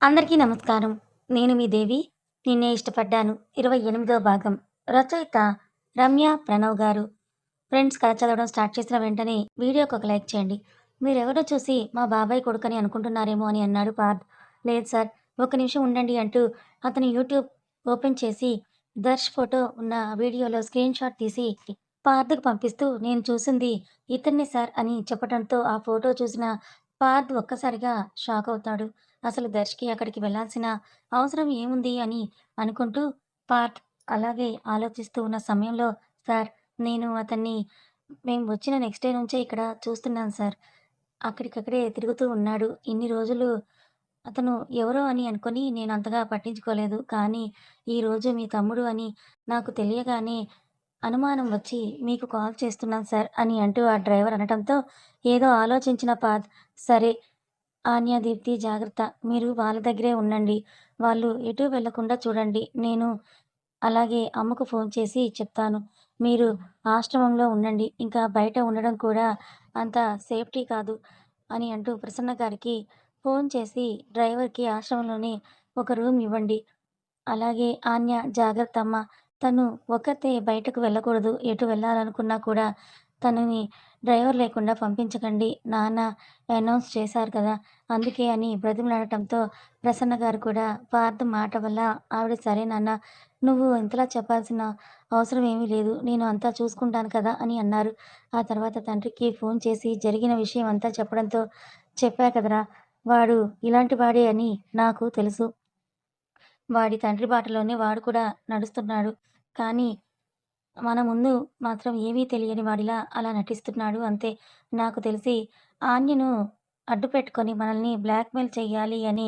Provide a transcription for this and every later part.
అందరికీ నమస్కారం. నేను మీ దేవి. నిన్నే ఇష్టపడ్డాను. 28వ భాగం. రచయిత రమ్య ప్రణవ్ గారు. ఫ్రెండ్స్ కథ చదవడం స్టార్ట్ చేసిన వెంటనే వీడియోకి ఒక లైక్ చేయండి. మీరెవరో చూసి మా బాబాయ్ కొడుకని అనుకుంటున్నారేమో అని అన్నాడు పార్థ్. లేదు సార్. ఒక్క నిమిషం ఉండండి అంటూ అతను యూట్యూబ్ ఓపెన్ చేసి దర్శ్ ఫోటో ఉన్న వీడియోలో స్క్రీన్ షాట్ తీసి పార్థ్‌కి పంపిస్తూ నేను చూసింది ఇతన్నే సార్ అని చెప్పటంతో ఆ ఫోటో చూసిన పార్థ్ ఒక్కసారిగా షాక్ అవుతాడు. అసలు దర్శ్‌కి అక్కడికి వెళ్ళాల్సిన అవసరం ఏముంది అని అనుకుంటూ పార్థ్ అలాగే ఆలోచిస్తూ ఉన్న సమయంలో సార్ నేను అతన్ని మేము వచ్చిన నెక్స్ట్ డే నుంచే ఇక్కడ చూస్తున్నాను సార్. అక్కడికక్కడే తిరుగుతూ ఉన్నాడు. ఇన్ని రోజులు అతను ఎవరో అని అనుకోని నేనంతగా పట్టించుకోలేదు. కానీ ఈరోజు మీ తమ్ముడు అని నాకు తెలియగానే అనుమానం వచ్చి మీకు కాల్ చేస్తున్నాను సార్ అని అంటూ ఆ డ్రైవర్ అనటంతో ఏదో ఆలోచించిన పార్థ్ సరే ఆన్య, దీప్తి జాగ్రత్త. మీరు వాళ్ళ దగ్గరే ఉండండి. వాళ్ళు ఎటూ వెళ్ళకుండా చూడండి. నేను అలాగే అమ్మకు ఫోన్ చేసి చెప్తాను. మీరు ఆశ్రమంలో ఉండండి. ఇంకా బయట ఉండడం కూడా అంత సేఫ్టీ కాదు అని అంటూ ప్రసన్న గారికి ఫోన్ చేసి డ్రైవర్‌కి ఆశ్రమంలోనే ఒక రూమ్ ఇవ్వండి. అలాగే ఆన్య జాగ్రత్తమ్మ. తను ఒక్కతే బయటకు వెళ్ళకూడదు. ఎటు వెళ్ళాలనుకున్నా కూడా తనని డ్రైవర్ లేకుండా పంపించకండి. నాన్న అనౌన్స్ చేశారు కదా! అందుకే అని బ్రతిమలాడటంతో ప్రసన్న గారు కూడా పార్థ్ మాట వల్ల ఆవిడ సరే నాన్న నువ్వు ఇంతలా చెప్పాల్సిన అవసరం ఏమీ లేదు. నేను అంతా చూసుకుంటాను కదా! అని అన్నారు. ఆ తర్వాత తండ్రికి ఫోన్ చేసి జరిగిన విషయం అంతా చెప్పడంతో చెప్పా కదరా! వాడు ఇలాంటి వాడే అని నాకు తెలుసు. వాడి తండ్రి బాటలోనే వాడు కూడా నడుస్తున్నాడు. కానీ మన ముందు మాత్రం ఏమీ తెలియని వాడిలా అలా నటిస్తున్నాడు అంతే. నాకు తెలిసి ఆన్యను అడ్డుపెట్టుకొని మనల్ని బ్లాక్‌మెయిల్ చెయ్యాలి అని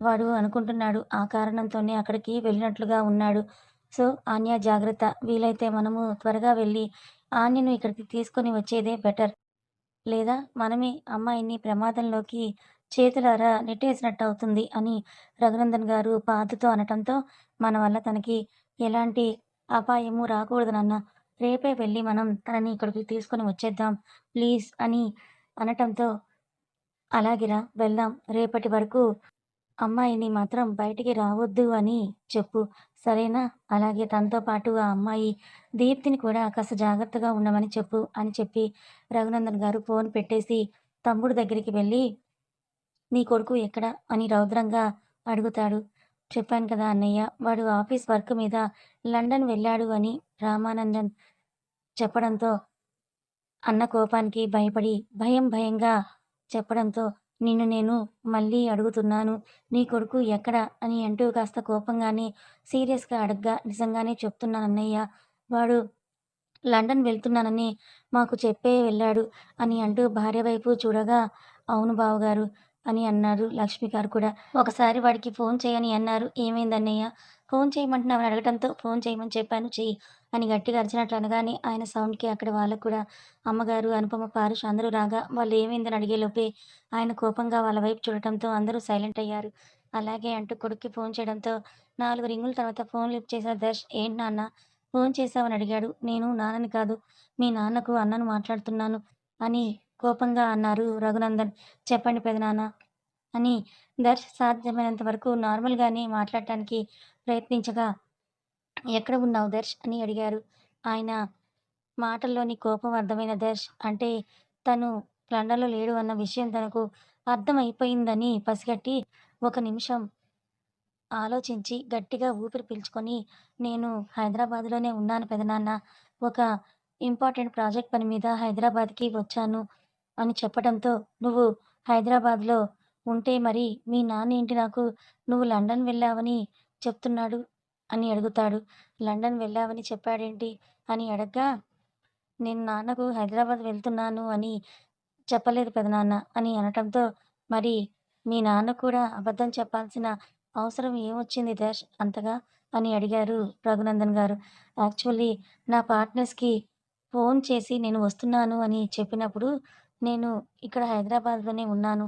వాడు అనుకుంటున్నాడు. ఆ కారణంతోనే అక్కడికి వెళ్ళినట్లుగా ఉన్నాడు. సో, ఆన్య జాగ్రత్త. వీలైతే మనము త్వరగా వెళ్ళి ఆన్యను ఇక్కడికి తీసుకొని వచ్చేదే బెటర్. లేదా మనమే అమ్మాయిని ప్రమాదంలోకి చేతులారా నెట్టేసినట్టవుతుంది అని రఘునందన్ గారు బాధతో అనటంతో, మన వల్ల తనకి ఎలాంటి అపాయము రాకూడదు నాన్న. రేపే వెళ్ళి మనం తనని ఇక్కడికి తీసుకొని వచ్చేద్దాం ప్లీజ్ అని అనటంతో, అలాగేరా వెళ్దాం. రేపటి వరకు అమ్మాయిని మాత్రం బయటికి రావద్దు అని చెప్పు. సరేనా? అలాగే తనతో పాటు ఆ అమ్మాయి దీప్తిని కూడా కాస్త జాగ్రత్తగా ఉండమని చెప్పు అని చెప్పి రఘునందన్ గారు ఫోన్ పెట్టేసి తమ్ముడు దగ్గరికి వెళ్ళి, "నీ కొడుకు ఎక్కడ?" అని రౌద్రంగా అడుగుతాడు. "చెప్పాను కదా అన్నయ్య, వాడు ఆఫీస్ వర్క్ మీద లండన్ వెళ్ళాడు" అని రామానందన్ చెప్పడంతో అన్న కోపానికి భయపడి భయంగా చెప్పడంతో, "నిన్ను నేను మళ్ళీ అడుగుతున్నాను. నీ కొడుకు ఎక్కడ?" అని అంటూ కాస్త కోపంగానే సీరియస్‌గా అడగ్గా, "నిజంగానే చెప్తున్నానన్నయ్య. వాడు లండన్ వెళ్తున్నానని మాకు చెప్పే వెళ్ళాడు" అని అంటూ భార్య వైపు చూడగా, "అవును బావగారు" అని అన్నారు లక్ష్మి గారు కూడా. "ఒకసారి వాడికి ఫోన్ చెయ్యని అన్నారు. ఏమైందన్నయ్య? ఫోన్ చేయమంటున్నావని అడగటంతో ఫోన్ చేయమని చెప్పాను చెయ్యి" అని గట్టిగా అరిచినట్లు అనగానే ఆయన సౌండ్‌కి అక్కడ వాళ్ళకి కూడా అమ్మగారు, అనుపమ, పారుష్ అందరూ రాగా వాళ్ళు ఏమైందని అడిగేలోపే ఆయన కోపంగా వాళ్ళ వైపు చూడటంతో అందరూ సైలెంట్ అయ్యారు. అలాగే అంటూ కొడుక్కి ఫోన్ చేయడంతో 4 రింగుల తర్వాత ఫోన్ లిఫ్ట్ చేసిన దర్శ్, "ఏంటి నాన్న ఫోన్ చేశావని అడిగాడు. నేను నాన్నని కాదు, మీ నాన్నకు అన్నను మాట్లాడుతున్నాను" అని కోపంగా అన్నారు రఘునందన్. "చెప్పండి పెదనాన్న" అని దర్శ్ సాధ్యమైనంత వరకు నార్మల్‌గానే మాట్లాడటానికి ప్రయత్నించగా, "ఎక్కడ ఉన్నావు దర్శ్" అని అడిగారు. ఆయన మాటల్లోని కోపం అర్థమైన దర్శ్ అంటే తను లండన్‌లో లేడు అన్న విషయం తనకు అర్థమైపోయిందని పసిగట్టి, ఒక నిమిషం ఆలోచించి గట్టిగా ఊపిరి పీల్చుకొని, "నేను హైదరాబాద్‌లోనే ఉన్నాను పెదనాన్న. ఒక ఇంపార్టెంట్ ప్రాజెక్ట్ పని మీద హైదరాబాద్‌కి వచ్చాను" అని చెప్పడంతో, "నువ్వు హైదరాబాద్‌లో ఉంటే మరి మీ నాన్నేంటి నాకు నువ్వు లండన్ వెళ్ళావని చెప్తున్నాడు" అని అడుగుతాడు. "లండన్ వెళ్ళావని చెప్పాడేంటి?" అని అడగ్గా, "నేను నాన్నకు హైదరాబాద్ వెళ్తున్నాను అని చెప్పలేదు పెదనాన్న" అని అనటంతో, "మరి మీ నాన్న కూడా అబద్ధం చెప్పాల్సిన అవసరం ఏమొచ్చింది దర్శ్ అంతగా?" అని అడిగారు రఘునందన్ గారు. "యాక్చువల్లీ నా పార్ట్నర్స్‌కి ఫోన్ చేసి నేను వస్తున్నాను అని చెప్పినప్పుడు, నేను ఇక్కడ హైదరాబాద్‌లోనే ఉన్నాను.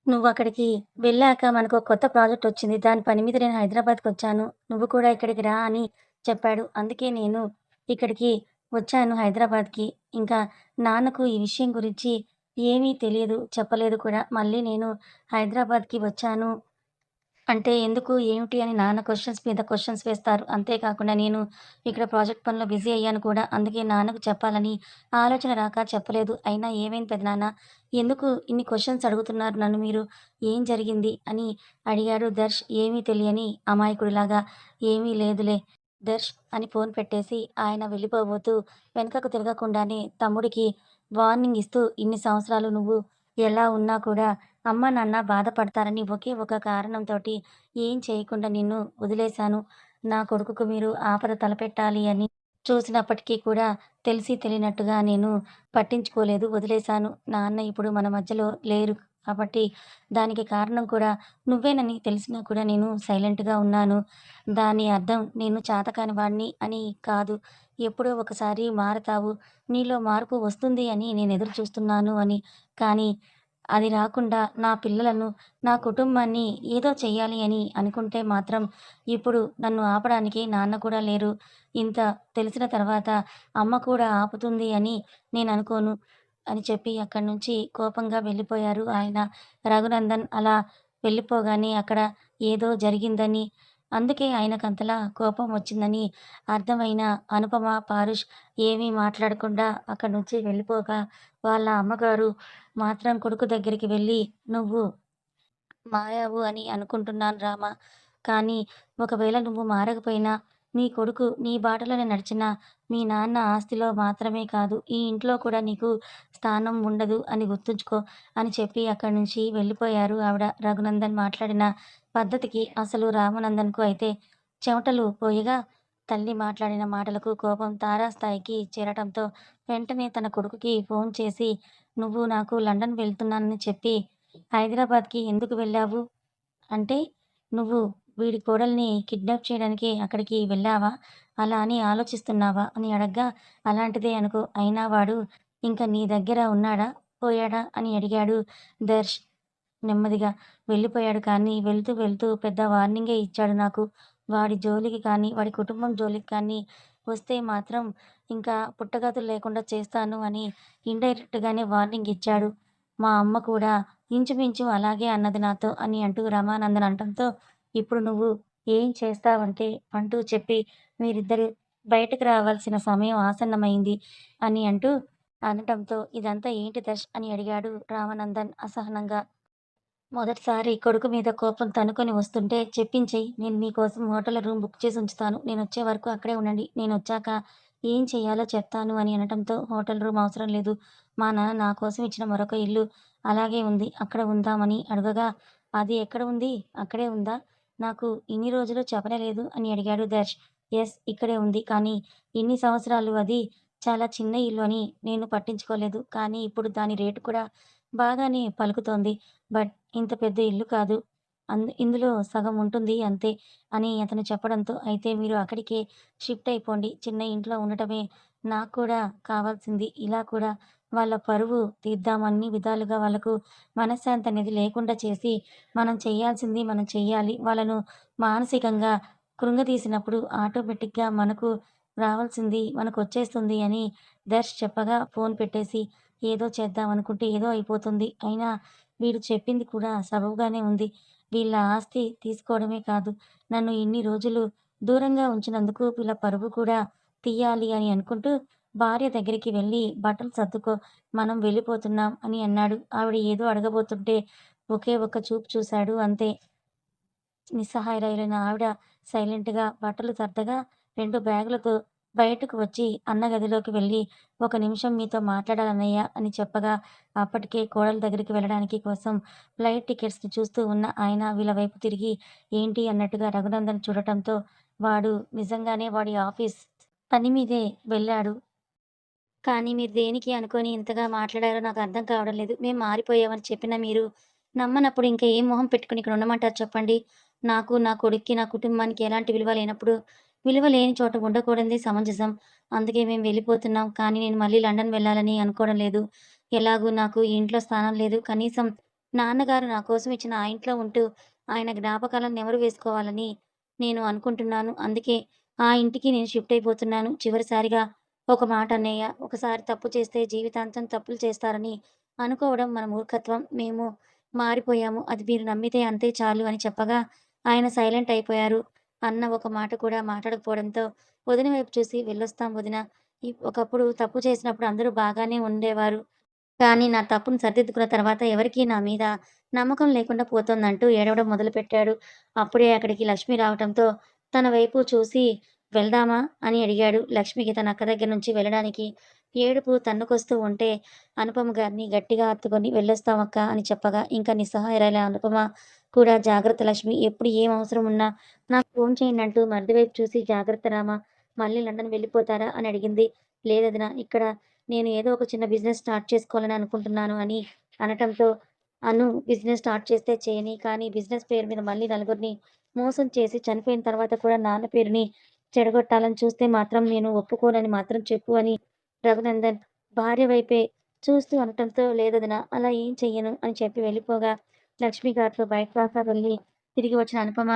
నువ్వక్కడికి వెళ్ళాక మనకో కొత్త ప్రాజెక్టొచ్చింది. దాని పని మీద నేను హైదరాబాద్‌కొచ్చాను. నువ్వు కూడా ఇక్కడికి రా అని చెప్పాడు. అందుకే నేను ఇక్కడికి వచ్చాను హైదరాబాద్‌కి. ఇంకా నాన్నకు ఈ విషయం గురించి ఏమీ తెలియదు. చెప్పలేదు కూడా. మళ్ళీ నేను హైదరాబాద్‌కి వచ్చాను" అంటే ఎందుకు? ఏమిటి? అని నాన్న క్వెషన్స్ మీద క్వెషన్స్ వేస్తారు. అంతే కాకుండా నేను ఇక్కడ ప్రాజెక్ట్ పనిలో బిజీ అయ్యాను కూడా. అందుకే నాన్నకు చెప్పాలని ఆలోచన రాక చెప్పలేదు. అయినా ఏమైంది పెదనాన్న? ఎందుకు ఇన్ని క్వెషన్స్ అడుగుతున్నారు నన్ను మీరు? ఏం జరిగింది? అని అడిగాడు దర్శ్ ఏమీ తెలియని అమాయకుడిలాగా. ఏమీ లేదులే దర్శ్ అని ఫోన్ పెట్టేసి ఆయన వెళ్ళిపోబోతూ వెనకకు తిరగకుండానే తమ్ముడికి వార్నింగ్ ఇస్తూ ఇన్ని సంవత్సరాలు నువ్వు ఎలా ఉన్నా కూడా అమ్మ, నాన్న బాధపడతారని ఒకే ఒక కారణంతోటి ఏం చేయకుండా నిన్ను వదిలేశాను. నా కొడుకుకు మీరు ఆపద తలపెట్టాలి అని చూసినప్పటికీ కూడా తెలిసి తెలియనట్టుగా నేను పట్టించుకోలేదు, వదిలేశాను. నాన్న ఇప్పుడు మన మధ్యలో లేరు. కాబట్టి దానికి కారణం కూడా నువ్వేనని తెలిసినా కూడా నేను సైలెంట్‌గా ఉన్నాను. దాని అర్థం నేను చేతకాని వాడిని అని కాదు. ఎప్పుడో ఒకసారి మారతావు. నీలో మార్పు వస్తుంది అని నేను ఎదురు చూస్తున్నాను అని. కానీ అది రాకుండా నా పిల్లలను, నా కుటుంబాన్ని ఏదో చెయ్యాలి అని అనుకుంటే మాత్రం ఇప్పుడు నన్ను ఆపడానికి నాన్న కూడా లేరు. ఇంత తెలిసిన తర్వాత అమ్మ కూడా ఆపుతుంది అని నేననుకోను అని చెప్పి అక్కడి నుంచి కోపంగా వెళ్ళిపోయారు ఆయన. రఘునందన్ అలా వెళ్ళిపోగానే అక్కడ ఏదో జరిగిందని, అందుకే ఆయనకంతలా కోపం వచ్చిందని అర్థమైన అనుపమ, పారుష్ ఏమీ మాట్లాడకుండా అక్కడి నుంచి వెళ్ళిపోగా వాళ్ళ అమ్మగారు మాత్రం కొడుకు దగ్గరికి వెళ్ళి, "నువ్వు మారావు అని అనుకుంటున్నాను రామా. కానీ ఒకవేళ నువ్వు మారకపోయినా, నీ కొడుకు నీ బాటలోనే నడిచినా, మీ నాన్న ఆస్తిలో మాత్రమే కాదు, ఈ ఇంట్లో కూడా నీకు స్థానం ఉండదు అని గుర్తుంచుకో" అని చెప్పి అక్కడి నుంచి వెళ్ళిపోయారు ఆవిడ. రఘునందన్ మాట్లాడిన పద్ధతికి అసలు రామనందన్‌కు అయితే చెమటలు పోయగా, తల్లి మాట్లాడిన మాటలకు కోపం తారాస్థాయికి చేరటంతో వెంటనే తన కొడుకుకి ఫోన్ చేసి, "నువ్వు నాకు లండన్ వెళ్తున్నానని చెప్పి హైదరాబాద్‌కి ఎందుకు వెళ్ళావు? అంటే నువ్వు వీడి కోడల్ని కిడ్నాప్ చేయడానికి అక్కడికి వెళ్ళావా? అలా అని ఆలోచిస్తున్నావా?" అని అడగ్గా, "అలాంటిదే అనుకో. అయినా వాడు ఇంక నీ దగ్గర ఉన్నాడా? పోయాడా?" అని అడిగాడు దర్శ్. నెమ్మదిగా వెళ్ళిపోయాడు కానీ వెళ్తూ వెళ్తూ పెద్ద వార్నింగే ఇచ్చాడు నాకు. వాడి జోలికి కానీ, వాడి కుటుంబం జోలికి కానీ వస్తే మాత్రం ఇంకా పుట్టగతులు లేకుండా చేస్తాను అని ఇండైరెక్ట్‌గానే వార్నింగ్ ఇచ్చాడు. మా అమ్మ కూడా ఇంచుమించు అలాగే అన్నది నాతో అని అంటూ రమానందన్ అనటంతో, ఇప్పుడు నువ్వు ఏం చేస్తావంటే అంటూ చెప్పి మీరిద్దరు బయటకు రావాల్సిన సమయం ఆసన్నమైంది అని అంటూ అనటంతో, ఇదంతా ఏంటి దర్శ్ అని అడిగాడు రామానందన్ అసహనంగా. మొదటిసారి కొడుకు మీద కోపం తన్నుకొని వస్తుంటే చెప్పించేయి. నేను మీకోసం హోటల్‌లో రూమ్ బుక్ చేసి ఉంచుతాను. నేనొచ్చే వరకు అక్కడే ఉండండి. నేనొచ్చాక ఏం చేయాలో చెప్తాను అని అనటంతో, హోటల్ రూమ్ అవసరం లేదు. మా నాన్న నా కోసం ఇచ్చిన మరొక ఇల్లు అలాగే ఉంది. అక్కడ ఉందామని అడగగా, అది ఎక్కడ ఉంది? అక్కడే ఉందా? నాకు ఇన్ని రోజులు చెప్పనేలేదు అని అడిగాడు దర్శ్. యెస్, ఇక్కడే ఉంది. కానీ ఇన్ని సంవత్సరాలు అది చాలా చిన్న ఇల్లు అని నేను పట్టించుకోలేదు. కానీ ఇప్పుడు దాని రేటు కూడా బాగానే పలుకుతోంది. బట్ ఇంత పెద్ద ఇల్లు కాదు. ఇందులో సగం ఉంటుంది అంతే అని అతను చెప్పడంతో, అయితే మీరు అక్కడికే షిఫ్ట్ అయిపోండి. చిన్న ఇంట్లో ఉండటమే నాకు కూడా కావాల్సింది. ఇలా కూడా వాళ్ళ పరువు తీద్దాం, అన్ని విధాలుగా వాళ్ళకు మనశ్శాంతి అనేది లేకుండా చేసి, మనం చేయాల్సింది మనం చెయ్యాలి. వాళ్ళను మానసికంగా కృంగదీసినప్పుడు ఆటోమేటిక్‌గా మనకు రావాల్సింది మనకొచ్చేస్తుంది అని దర్శ్ చెప్పగా ఫోన్ పెట్టేసి, ఏదో చేద్దాం అనుకుంటే ఏదో అయిపోతుంది. అయినా వీడు చెప్పింది కూడా సబబుగానే ఉంది. వీళ్ళ ఆస్తి తీసుకోవడమే కాదు, నన్ను ఇన్ని రోజులు దూరంగా ఉంచినందుకు వీళ్ళ పరువు కూడా తీయాలి అని అనుకుంటూ భార్య దగ్గరికి వెళ్ళి, "బట్టలు సర్దుకో, మనం వెళ్ళిపోతున్నాం" అని అన్నాడు. ఆవిడ ఏదో అడగబోతుంటే ఒకే ఒక్క చూపు చూశాడు అంతే. నిస్సహాయురాలైన ఆవిడ సైలెంట్‌గా బట్టలు సర్దగా 2 బ్యాగులతో బయటకు వచ్చి అన్న గదిలోకి వెళ్ళి, "ఒక నిమిషం మీతో మాట్లాడాలన్నయ్య" అని చెప్పగా, అప్పటికే కోడల దగ్గరికి వెళ్ళడానికి కోసం ఫ్లైట్ టికెట్స్‌ని చూస్తూ ఉన్న ఆయన వీళ్ళ వైపు తిరిగి, "ఏంటి?" అన్నట్టుగా రఘునందన్ చూడటంతో, వాడు నిజంగానే వాడి ఆఫీస్ పని మీదే వెళ్ళాడు. కానీ మీరు దేనికి అనుకోని ఇంతగా మాట్లాడారో నాకు అర్థం కావడం లేదు. మేము మారిపోయామని చెప్పినా మీరు నమ్మనప్పుడు ఇంక ఏం మొహం పెట్టుకొని ఇక్కడ ఉండమంటారు చెప్పండి? నాకు, నా కొడుక్కి, నా కుటుంబానికి ఎలాంటి విలువ లేనప్పుడు, విలువ లేని చోట ఉండకూడనిదే సమంజసం. అందుకే మేము వెళ్ళిపోతున్నాం. కానీ నేను మళ్ళీ లండన్ వెళ్ళాలని అనుకోవడం లేదు. ఎలాగూ నాకు ఈ ఇంట్లో స్థానం లేదు. కనీసం నాన్నగారు నా కోసం ఇచ్చిన ఆ ఇంట్లో ఉంటూ, ఆయన జ్ఞాపకాలను నెమరు వేసుకోవాలని నేను అనుకుంటున్నాను. అందుకే ఆ ఇంటికి నేను షిఫ్ట్ అయిపోతున్నాను. చివరిసారిగా ఒక మాట అన్నయ్య, ఒకసారి తప్పు చేస్తే జీవితాంతం తప్పులు చేస్తారని అనుకోవడం మన మూర్ఖత్వం. మేము మారిపోయాము. అది మీరు నమ్మితే అంతే చాలు అని చెప్పగా, ఆయన సైలెంట్ అయిపోయారు. అన్న ఒక మాట కూడా మాట్లాడకపోవడంతో వదిన వైపు చూసి "వెళ్ళొస్తాం వదిన. ఒకప్పుడు తప్పు చేసినప్పుడు అందరూ బాగానే ఉండేవారు. కానీ నా తప్పును సరిదిద్దుకున్న తర్వాత ఎవరికీ నా మీద నమ్మకం లేకుండా పోతోందంటూ ఏడవడం మొదలుపెట్టాడు. అప్పుడే అక్కడికి లక్ష్మి రావటంతో తన వైపు చూసి వెళ్దామా అని అడిగాడు. లక్ష్మికి తన అక్క దగ్గర నుంచి వెళ్ళడానికి ఏడుపు తన్నుకొస్తూ ఉంటే అనుపమ గారిని గట్టిగా హత్తుకొని వెళ్ళొస్తామక్క అని చెప్పగా ఇంకా నిస్సహాయురాలైన అనుపమ కూడా జాగ్రత్త లక్ష్మి ఎప్పుడు ఏం అవసరం ఉన్నా నాకు ఫోన్ చేయండి అంటూ మరిది వైపు చూసి జాగ్రత్త రామా మళ్ళీ లండన్ వెళ్ళిపోతారా అని అడిగింది. లేదొదిన ఇక్కడ నేను ఏదో ఒక చిన్న బిజినెస్ స్టార్ట్ చేసుకోవాలని అనుకుంటున్నాను అని అనటంతో, అను బిజినెస్ స్టార్ట్ చేస్తే చేయని, కానీ బిజినెస్ పేరు మీద మళ్ళీ నలుగురిని మోసం చేసి చనిపోయిన తర్వాత కూడా నాన్న పేరుని చెడగొట్టాలని చూస్తే మాత్రం నేను ఒప్పుకోనని మాత్రం చెప్పు అని రఘునందన్ భార్య వైపే చూస్తూ అనటంతో, లేదొదిన అలా ఏం చెయ్యను అని చెప్పి వెళ్ళిపోగా, లక్ష్మి గారితో బయట దాకా వెళ్ళి తిరిగి వచ్చిన అనుపమ,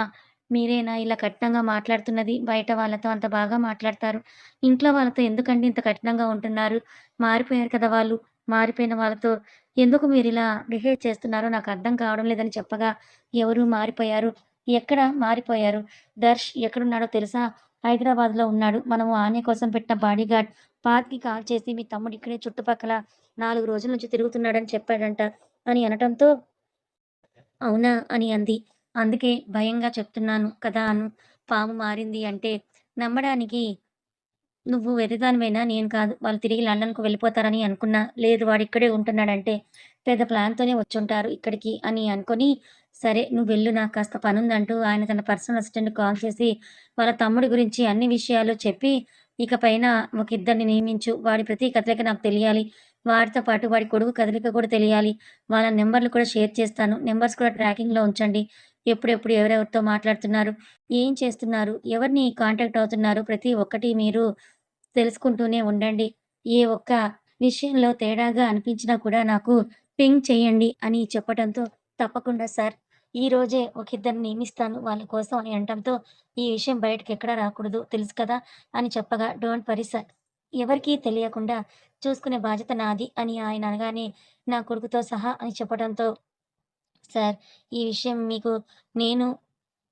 మీరేనా ఇలా కఠినంగా మాట్లాడుతున్నది? బయట వాళ్ళతో అంత బాగా మాట్లాడతారు. ఇంట్లో వాళ్ళతో ఎందుకండి ఇంత కఠినంగా ఉంటున్నారు? మారిపోయారు కదా వాళ్ళు. మారిపోయిన వాళ్ళతో ఎందుకు మీరిలా బిహేవ్ చేస్తున్నారో నాకు అర్థం కావడం లేదని చెప్పగా, ఎవరు మారిపోయారు? ఎక్కడ మారిపోయారు? దర్శ్ ఎక్కడున్నాడో తెలుసా? హైదరాబాద్‌లో ఉన్నాడు. మనము ఆన్య కోసం పెట్టిన బాడీగార్డ్ పార్క్‌కి కాల్ చేసి మీ తమ్ముడు ఇక్కడే చుట్టుపక్కల 4 రోజుల నుంచి తిరుగుతున్నాడని చెప్పాడంట అని అనటంతో, అవునా? అని అంది. అందుకే భయంగా చెప్తున్నాను కదా అను. పాము మారింది అంటే నమ్మడానికి నువ్వు వెర్రిదానివేనా? నేను కాదు. వాళ్ళు తిరిగి లండన్‌కు వెళ్ళిపోతారని అనుకున్నా. లేదు వాడిక్కడే ఉంటున్నాడంటే, పెద్ద ప్లాన్‌తోనే వచ్చుంటారు ఇక్కడికి అని అనుకోని, సరే నువ్వెళ్ళు నాకు కాస్త పనుందంటూ ఆయన తన పర్సనల్ అసిస్టెంట్‌కి కాల్ చేసి, వాళ్ళ తమ్ముడి గురించి అన్ని విషయాలు చెప్పి, ఇక పైన ఒక ఇద్దరిని నియమించు. వాడి ప్రతి కదలిక నాకు తెలియాలి. వాడితో పాటు వాడి కొడుకు కదలిక కూడా తెలియాలి. వాళ్ళ నంబర్‌లు కూడా షేర్ చేస్తాను. నంబర్స్ కూడా ట్రాకింగ్‌లో ఉంచండి. ఎప్పుడెప్పుడు ఎవరెవరితో మాట్లాడుతున్నారు? ఏం చేస్తున్నారు? ఎవరిని కాంటాక్ట్ అవుతున్నారు? ప్రతి ఒక్కటి మీరు తెలుసుకుంటూనే ఉండండి. ఏ ఒక్క విషయంలో తేడాగా అనిపించినా కూడా నాకు పింగ్ చేయండి అని చెప్పటంతో, తప్పకుండా సార్. ఈరోజే ఒక ఇద్దరిని నియమిస్తాను వాళ్ళ కోసం అని అనటంతో, ఈ విషయం బయటకెక్కడా రాకూడదు తెలుసు కదా! అని చెప్పగా, డోంట్ వరీ సార్. ఎవరికీ తెలియకుండా చూసుకునే బాధ్యత నాది అని ఆయన అనగానే, నా కొడుకుతో సహా అని చెప్పడంతో, సార్ ఈ విషయం మీకు నేను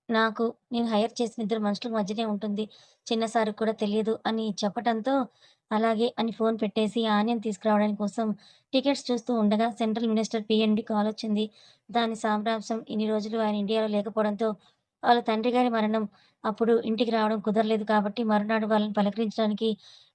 నాకు నేను హైర్ చేసిన ఇద్దరు మనుషుల మధ్యనే ఉంటుంది. చిన్న సార్‌కి కూడా తెలియదు అని చెప్పటంతో, అలాగే అని ఫోన్ పెట్టేసి ఆనియన్ తీసుకురావడానికి కోసం టికెట్స్ చూస్తూ ఉండగా సెంట్రల్ మినిస్టర్ పీఎన్‌బీ కాలొచ్చింది. దాని సారాంశం ఇన్ని రోజులు ఆయన ఇండియాలో లేకపోవడంతో, వాళ్ళ తండ్రి గారి మరణం అప్పుడు ఇంటికి రావడం కుదరలేదు కాబట్టి మరునాడు వాళ్ళని పలకరించడానికి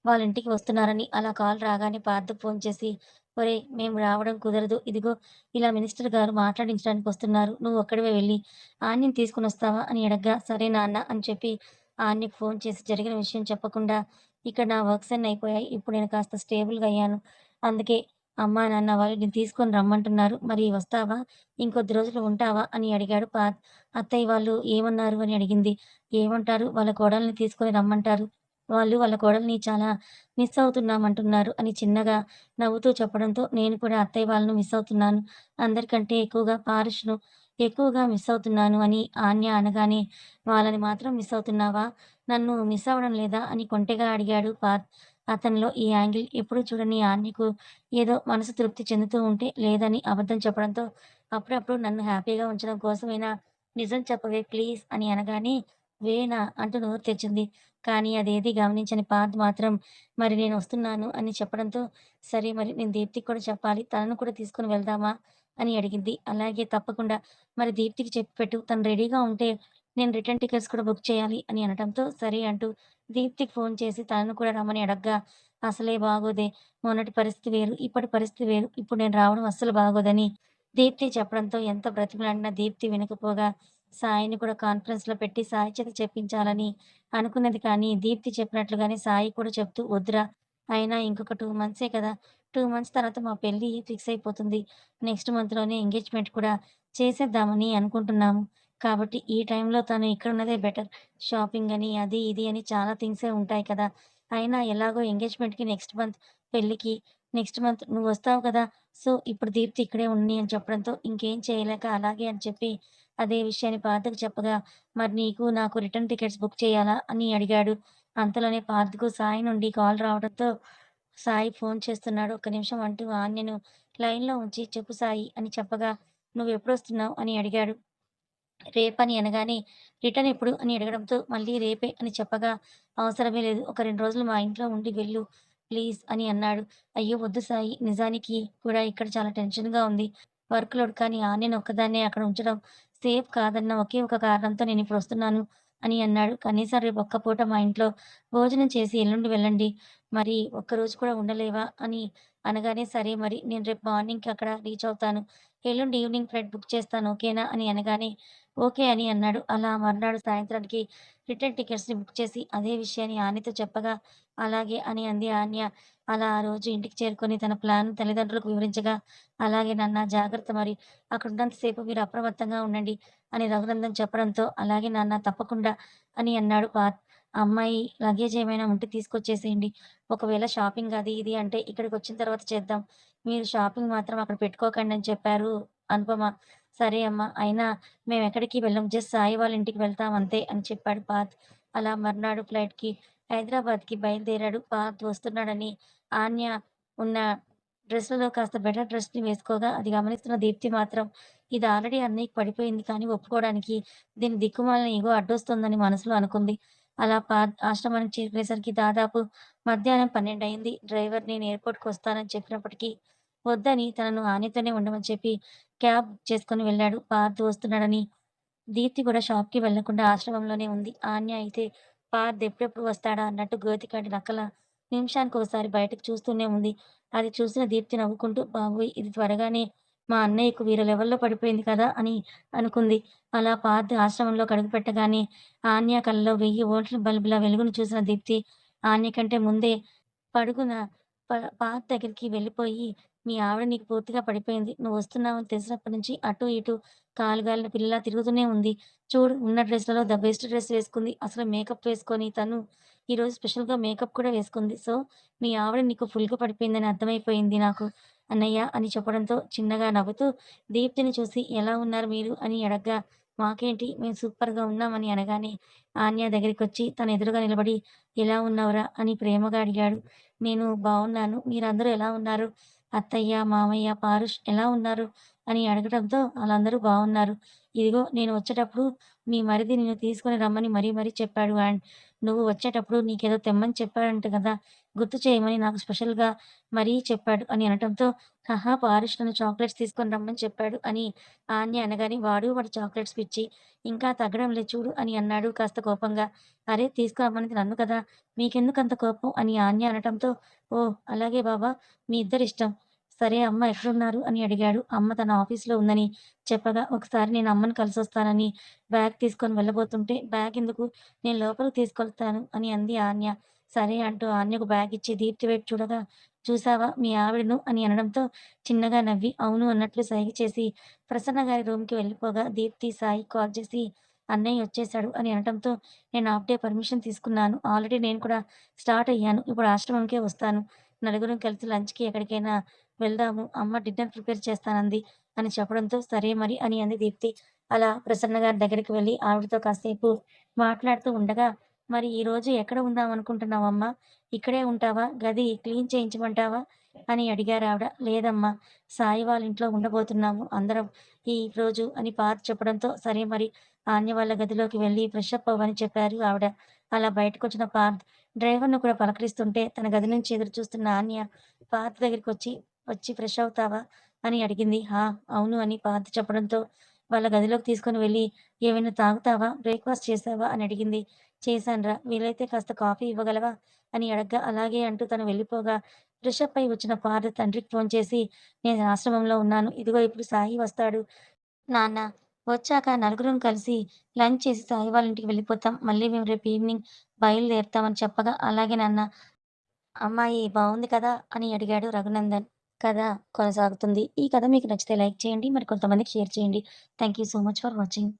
వాళ్ళ ఇంటికి వస్తున్నారని అలా కాల్ రాగానే పార్థకి ఫోన్ చేసి, "ఒరేయ్! మేము రావడం కుదరదు. ఇదిగో ఇలా మినిస్టర్ గారు మాట్లాడించడానికి వస్తున్నారు. నువ్వు ఒక్కడివే వెళ్లి ఆన్యని తీసుకొనొస్తావా అని అడగ్గా, సరే నాన్న అని చెప్పి ఆన్యకి ఫోన్ చేసి జరిగిన విషయం చెప్పకుండా, ఇక్కడ నా వర్క్స్ అన్నీ అయిపోయాయి. ఇప్పుడు నేను కాస్త స్టేబుల్‌గా అయ్యాను. అందుకే అమ్మా, నాన్న వాళ్ళు నిన్ను తీసుకొని రమ్మంటున్నారు. మరి వస్తావా? ఇంకొద్ది రోజులు ఉంటావా? అని అడిగాడు పార్థ్. అత్తయ్య వాళ్ళు ఏమన్నారు అని అడిగింది. ఏమంటారు? వాళ్ళ కోడల్ని తీసుకొని రమ్మంటారు. వాళ్ళు వాళ్ళ కోడల్ని చాలా మిస్ అవుతున్నామంటున్నారు అని చిన్నగా నవ్వుతూ చెప్పడంతో, నేను కూడా అత్తయ్య వాళ్ళను మిస్ అవుతున్నాను. అందరికంటే ఎక్కువగా పారుష్‌ను ఎక్కువగా మిస్ అవుతున్నాను అని ఆన్య అనగానే, వాళ్ళని మాత్రం మిస్ అవుతున్నావా? నన్ను మిస్ అవ్వడం లేదా? అని కొంటెగా అడిగాడు పార్థ్. అతనిలో ఈ యాంగిల్ ఎప్పుడూ చూడని ఆన్యకు ఏదో మనసు తృప్తి చెందుతూ ఉంటే లేదని అబద్ధం చెప్పడంతో, అప్పుడప్పుడు నన్ను హ్యాపీగా ఉంచడం కోసమైనా నిజం చెప్పవే ప్లీజ్ అని అనగానే, వేనా అంటూ నోరు తెరిచింది. కానీ అదేదీ గమనించని పార్థ్ మాత్రం, మరి నేనొస్తున్నాను అని చెప్పడంతో, సరే మరి నేను దీప్తికి కూడా చెప్పాలి. తనను కూడా తీసుకొని వెళ్దామా? అని అడిగింది. అలాగే తప్పకుండా. మరి దీప్తికి చెప్పి పెట్టు. తను రెడీగా ఉంటే నేను రిటర్న్ టికెట్స్ కూడా బుక్ చేయాలి అని అనటంతో, సరే అంటూ దీప్తికి ఫోన్ చేసి తనను కూడా రమ్మని అడగ్గా, అసలే బాగోదే. మొన్నటి పరిస్థితి వేరు. ఇప్పటి పరిస్థితి వేరు. ఇప్పుడు నేను రావడం అస్సలు బాగోదని దీప్తి చెప్పడంతో ఎంత బ్రతిమలాడినా దీప్తి వినకపోగా, సాయిని కూడా కాన్ఫరెన్స్‌లో పెట్టి సాయి చేత చెప్పించాలని అనుకున్నది కానీ, దీప్తి చెప్పినట్లుగానే సాయి కూడా చెప్తూ, వద్దురా! అయినా ఇంకొక 2 మంత్సే కదా! 2 మంత్స్ తర్వాత మా పెళ్లి ఫిక్స్ అయిపోతుంది. నెక్స్ట్ మంత్‌లోనే ఎంగేజ్‌మెంట్ కూడా చేసేద్దామని అనుకుంటున్నాము. కాబట్టి ఈ టైంలో తను ఇక్కడున్నదే బెటర్. షాపింగ్ అని, అది, ఇది అని చాలా థింగ్సే ఉంటాయి కదా! అయినా ఎలాగో ఎంగేజ్‌మెంట్‌కి నెక్స్ట్ మంత్, పెళ్ళికి నెక్స్ట్ మంత్ నువ్వొస్తావు కదా! సో, ఇప్పుడు దీప్తి ఇక్కడే ఉండని అని చెప్పడంతో, ఇంకేం చేయలేక అలాగే అని చెప్పి, అదే విషయాన్ని పార్థకి చెప్పగా, మరి నీకు, నాకు రిటర్న్ టికెట్స్ బుక్ చేయాలా? అని అడిగాడు. అంతలోనే పార్థ్‌కు సాయి నుండి కాల్ రావడంతో, సాయి ఫోన్ చేస్తున్నాడు. ఒక్క నిమిషం అంటూ ఆన్యను లైన్‌లో ఉంచి, చెప్పు సాయి అని చెప్పగా, నువ్వెప్పుడొస్తున్నావు అని అడిగాడు. రేపని అనగానే, రిటర్న్ ఎప్పుడు అని అడగడంతో, మళ్ళీ రేపే అని చెప్పగా, అవసరమే లేదు. ఒక 2 రోజులు మా ఇంట్లో ఉండి వెళ్ళు ప్లీజ్ అని అన్నాడు. అయ్యో! వద్దు సాయి. నిజానికి కూడా ఇక్కడ చాలా టెన్షన్‌గా ఉంది. వర్క్ లోడ్ కానీ ఆన్యని ఒక్కదాన్నే అక్కడ ఉంచడం సేఫ్ కాదన్న ఒకే ఒక కారణంతో నేనిప్పుడొస్తున్నాను అని అన్నాడు. కనీసం రేపు ఒక్క పూట మా ఇంట్లో భోజనం చేసి ఎల్లుండి వెళ్ళండి. మరి ఒక్కరోజు కూడా ఉండలేవా? అని అనగానే, సరే మరి నేను రేపు మార్నింగ్‌కి అక్కడ రీచ్ అవుతాను. ఎల్లుండి ఈవినింగ్ ఫ్లైట్ బుక్ చేస్తాను ఓకేనా? అని అనగానే ఓకే అని అన్నాడు. అలా మర్నాడు సాయంత్రానికి రిటర్న్ టికెట్స్‌ని బుక్ చేసి అదే విషయాన్ని ఆన్యతో చెప్పగా, అలాగే అని అంది ఆన్య. అలా ఆ రోజు ఇంటికి చేరుకొని తన ప్లాన్ తల్లిదండ్రులకు వివరించగా, అలాగే నాన్న జాగ్రత్త మరి. అక్కడున్నంత సేపు మీరు అప్రమత్తంగా ఉండండి అని రఘునందన్ చెప్పడంతో, అలాగే నాన్న తప్పకుండా అని అన్నాడు పార్థ్. అమ్మాయి లగేజ్ ఏమైనా ఉంటే తీసుకొచ్చేసేయండి. ఒకవేళ షాపింగ్ అది ఇది అంటే ఇక్కడికొచ్చిన తర్వాత చేద్దాం. మీరు షాపింగ్ మాత్రం అక్కడ పెట్టుకోకండి అని చెప్పారు అనుపమ. సరే అమ్మ. అయినా మేమెక్కడికి వెళ్ళం. జస్ట్ సాయి వాళ్ళ ఇంటికి వెళ్తాం అంతే అని చెప్పాడు పార్థ్. అలా మర్నాడు ఫ్లైట్‌కి హైదరాబాద్‌కి బయలుదేరాడు. పార్థ్ వస్తున్నాడని ఆన్య ఉన్న డ్రెస్‌లలో కాస్త బెటర్ డ్రెస్‌ని వేసుకోగా, అది గమనిస్తున్న దీప్తి మాత్రం ఇది ఆల్రెడీ అన్నయ్యకి పడిపోయింది కానీ ఒప్పుకోవడానికి దీని దిక్కుమాలిన ఇగో అడ్డొస్తోందని మనసులో అనుకుంది. అలా పార్థ్ ఆశ్రమానికి చేరుకునేసరికి దాదాపు మధ్యాహ్నం 12 అయింది. డ్రైవర్ నేను ఎయిర్‌పోర్ట్‌కి వస్తానని చెప్పినప్పటికీ వద్దని తనను ఆన్యతోనే ఉండమని చెప్పి క్యాబ్ బుక్ చేసుకొని వెళ్ళాడు. పార్థ్ వస్తున్నాడని దీప్తి కూడా షాప్‌కి వెళ్ళకుండా ఆశ్రమంలోనే ఉంది. ఆన్య అయితే పార్థ్ ఎప్పుడెప్పుడు వస్తాడా అన్నట్టు గోతికాడి నక్కలా నిమిషానికోసారి బయటకు చూస్తూనే ఉంది. అది చూసిన దీప్తి నవ్వుకుంటూ బాబోయ్! ఇది త్వరగానే మా అన్నయ్యకు వేరే లెవెల్‌లో పడిపోయింది కదా! అని అనుకుంది. అలా పార్థ్ ఆశ్రమంలోకి అడుగుపెట్టగానే ఆన్య కళ్ళలో 1000 వోల్ట్ల బల్బుల వెలుగును చూసిన దీప్తి ఆన్య కంటే ముందే పరుగున ప పాత్ దగ్గరికి వెళ్ళిపోయి, "మీ ఆవిడ నీకు పూర్తిగా పడిపోయింది. నువ్వొస్తున్నావని తెలిసినప్పటి నుంచి అటు, ఇటు కాలు గాలిన పిల్లలా తిరుగుతూనే ఉంది. చూడు ఉన్న డ్రెస్‌లలో ద బెస్ట్ డ్రెస్ వేసుకుంది. అసలు మేకప్ వేసుకొని తను ఈరోజు స్పెషల్‌గా మేకప్ కూడా వేసుకుంది. సో, మీ ఆవిడ నీకు ఫుల్‌గా పడిపోయిందని అర్థమైపోయింది నాకు అన్నయ్య" అని చెప్పడంతో చిన్నగా నవ్వుతూ దీప్తిని చూసి, "ఎలా ఉన్నారు మీరు?" అని అడగ్గా, "మాకేంటి మేము సూపర్‌గా ఉన్నాం" అని అనగానే ఆన్య దగ్గరికొచ్చి తన ఎదురుగా నిలబడి, "ఎలా ఉన్నావురా?" అని ప్రేమగా అడిగాడు. నేను బావున్నాను. మీరందరూ ఎలా ఉన్నారు? అత్తయ్య, మామయ్య, పారుష్ ఎలా ఉన్నారు? అని అడగడంతో ఆళ్ళందరూ బావున్నారు. ఇదిగో నేను వచ్చేటప్పుడు మీ మరిది నిన్ను తీసుకొని రమ్మని మరీ మరీ చెప్పాడు. అండ్ నువ్వు వచ్చేటప్పుడు నీకేదో తెమ్మని చెప్పాడంట కదా! గుర్తు చేయమని నాకు స్పెషల్‌గా మరీ చెప్పాడు అని అనటంతో, "హహా! పారుష్ నన్ను చాక్లెట్స్ తీసుకొని రమ్మని చెప్పాడు" అని ఆన్య అనగానే, వాడి చాక్లెట్స్ పిచ్చి ఇంకా తగ్గడం లేదు చూడు అని అన్నాడు కాస్త కోపంగా. "అరే! తీసుకురమ్మన్నది నన్ను కదా! మీకెందుకంత కోపం?" అని ఆన్య అనటంతో, "ఓహ్! అలాగే బావ మీ ఇద్దరిష్టం. సరే అమ్మ ఎక్కడున్నారు?" అని అడిగాడు. అమ్మ తన ఆఫీస్‌లో ఉందని చెప్పగా, "ఒకసారి నేను అమ్మని కలిసొస్తానని బ్యాగ్ తీసుకొని వెళ్ళబోతుంటే, బ్యాగెందుకు నేను లోపలికి తీసుకెళ్తాను" అని అంది ఆన్య. సరే అంటూ ఆన్యకు బ్యాగిచ్చి దీప్తి వైపు చూడగా, "చూసావా మీ ఆవిడను" అని అనడంతో చిన్నగా నవ్వి, అవును అన్నట్లు సైగ చేసి ప్రసన్న గారి రూమ్‌కి వెళ్ళిపోగా, దీప్తి సాయికి కాల్ చేసి, "అన్నయ్య వచ్చేసాడు" అని అనటంతో, "నేను హాఫ్ డే పర్మిషన్ తీసుకున్నాను. ఆల్రెడీ నేను కూడా స్టార్ట్ అయ్యాను. ఇప్పుడు ఆశ్రమంకే వస్తాను. నలుగురం కలిసి లంచ్‌కి ఎక్కడికైనా వెళ్దాము. అమ్మ డిన్నర్ ప్రిపేర్ చేస్తానంది" అని చెప్పడంతో, "సరే మరి" అని అంది దీప్తి. అలా ప్రసన్న గారి దగ్గరికి వెళ్లి ఆవిడతో కాసేపు మాట్లాడుతూ ఉండగా, "మరి ఈరోజు ఎక్కడ ఉందాం అనుకుంటున్నావమ్మా? ఇక్కడే ఉంటావా? గది క్లీన్ చేయించమంటావా?" అని అడిగారావిడ. "లేదమ్మా! సాయి వాళ్ళ ఇంట్లో ఉండబోతున్నాము అందరం ఈరోజు" అని పార్th చెప్పడంతో, "సరే మరి" ఆన్య వాళ్ళ గదిలోకి వెళ్లి ఫ్రెష్ అప్ అవ్వని చెప్పారు ఆవిడ. అలా బయటకొచ్చిన పార్th డ్రైవర్‌ని కూడా పలకరిస్తుంటే తన గది నుంచి ఎదురు చూస్తున్న ఆన్య పార్త్ దగ్గరికొచ్చి, "వచ్చి ఫ్రెష్ అవుతావా?" అని అడిగింది. "ఆ! అవును" అని పార్త్ చెప్పడంతో వాళ్ళ గదిలోకి తీసుకొని వెళ్లి, "ఏమైనా తాగుతావా? బ్రేక్‌ఫాస్ట్ చేశావా?" అని అడిగింది. "చేశానురా. వీలైతే కాస్త కాఫీ ఇవ్వగలవా?" అని అడగ్గా, "అలాగే" అంటూ తను వెళ్ళిపోగా ఫ్రెష్ అప్ అయి వచ్చిన పార్త్ తండ్రికి ఫోన్ చేసి, "నేను ఆశ్రమంలో ఉన్నాను. ఇదిగో ఇప్పుడు సాయి వస్తాడు. నాన్న వచ్చాక నలుగురం కలిసి లంచ్ చేసి సాయి వాళ్ళ ఇంటికి వెళ్ళిపోతాం. మళ్ళీ మేము రేపు ఈవినింగ్ బయలుదేరుతాం" అని చెప్పగా, "అలాగే నాన్న." అమ్మాయి బావుంది కదా! అని అడిగాడు రఘునందన్. కథ కొనసాగుతుంది. ఈ కథ మీకు నచ్చితే లైక్ చేయండి. మరి కొంతమందికి షేర్ చేయండి. Thank you so much for watching.